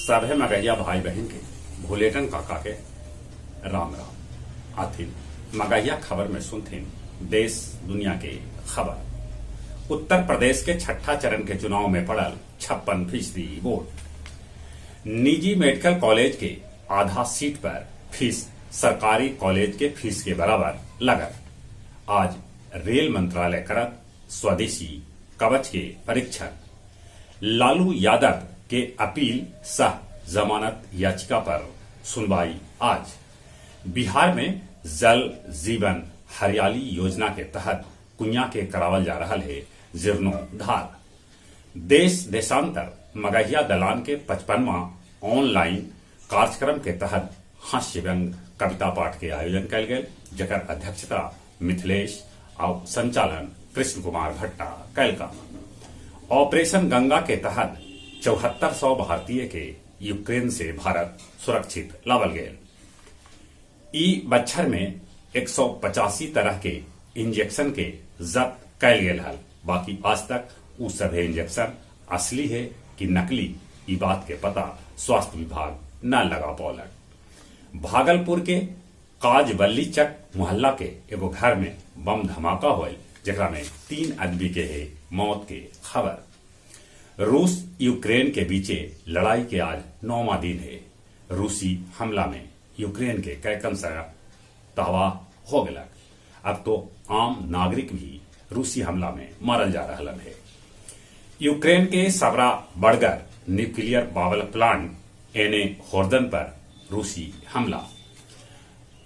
सभे मगहिया भाई बहन के भूलेटन काका के राम राम। आथिन मगहिया खबर में सुनथिन देश दुनिया के खबर। उत्तर प्रदेश के छठा चरण के चुनाव में पड़ल 56% वोट। निजी मेडिकल कॉलेज के आधा सीट पर फीस सरकारी कॉलेज के फीस के बराबर लगत। आज रेल मंत्रालय करत स्वदेशी कवच के परीक्षण। लालू यादव के अपील सह जमानत याचिका पर सुनवाई आज। बिहार में जल जीवन हरियाली योजना के तहत कुइया के करावल जा रहा है जीर्णोद्धार। देश देशांतर मगहिया दलान के 55वां ऑनलाइन कार्यक्रम के तहत हास्य व्यंग कविता पाठ के आयोजन कल गए, जकर अध्यक्षता मिथिलेश और संचालन कृष्ण कुमार भट्टा कल का। ऑपरेशन गंगा के तहत 7400 भारतीय के यूक्रेन से भारत सुरक्षित लावल गए। ई बच्छर में 185 तरह के इंजेक्शन के जब्त कैल गेल हल। बाकी आज तक उ सभे इंजेक्शन असली है कि नकली, ई बात के पता स्वास्थ्य विभाग न लगा पौलक। भागलपुर के काजबल्ली चक मोहल्ला के एगो घर में बम धमाका हुई, जेकरा में 3 आदमी के है मौत के खबर। रूस यूक्रेन के बीचे लड़ाई के आज 9वां दिन है। रूसी हमला में यूक्रेन के कैकन तबाह हो गया। अब तो आम नागरिक भी रूसी हमला में मारल जा रहा है। यूक्रेन के सबरा बड़गर न्यूक्लियर पावर प्लांट एने होर्दन पर रूसी हमला।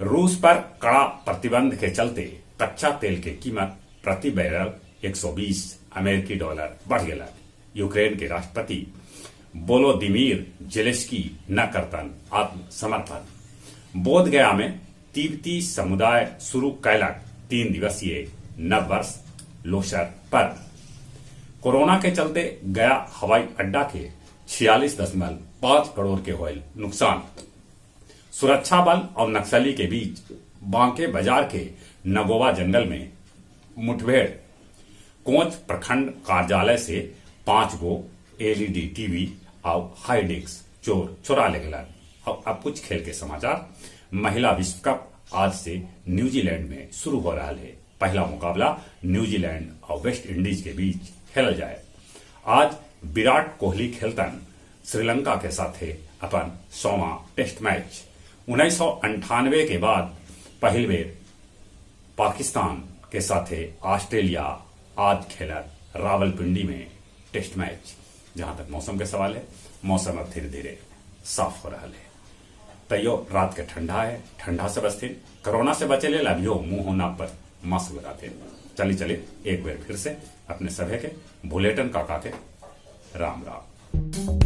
रूस पर कड़ा प्रतिबंध के चलते कच्चा तेल की कीमत प्रति बैरल 120 अमेरिकी डॉलर बढ़ गया। यूक्रेन के राष्ट्रपति वोलोदिमीर जेलेंस्की न करतन आत्मसमर्पण। बोधगया में तिब्बती समुदाय शुरू कैलक 3 दिवसीय नववर्ष लोसर पर। कोरोना के चलते गया हवाई अड्डा के 46.5 करोड़ के हुए नुकसान। सुरक्षा बल और नक्सली के बीच बांके बाजार के नगोवा जंगल में मुठभेड़। कोंच प्रखंड कार्यालय से 5 गो एलईडी टीवी और हाई डिस्क चोर चुरा ले गया। अब कुछ खेल के समाचार। महिला विश्व कप आज से न्यूजीलैंड में शुरू हो रहा है। पहला मुकाबला न्यूजीलैंड और वेस्ट इंडीज के बीच खेला जाए। आज विराट कोहली खेलतन श्रीलंका के साथ अपन 100वां टेस्ट मैच। 1998 के बाद पहली बेर पाकिस्तान के साथ ऑस्ट्रेलिया आज खेलत रावलपिंडी में टेस्ट मैच। जहां तक मौसम के सवाल है, मौसम अब धीरे धीरे साफ हो रहा है। तैयो रात के ठंडा है, ठंडा से बचते। कोरोना से बचे ले अभियो मुंह होना पर मास्क लगाते। चलिए एक बार फिर से अपने सभे के बुलेटिन काका के राम राम।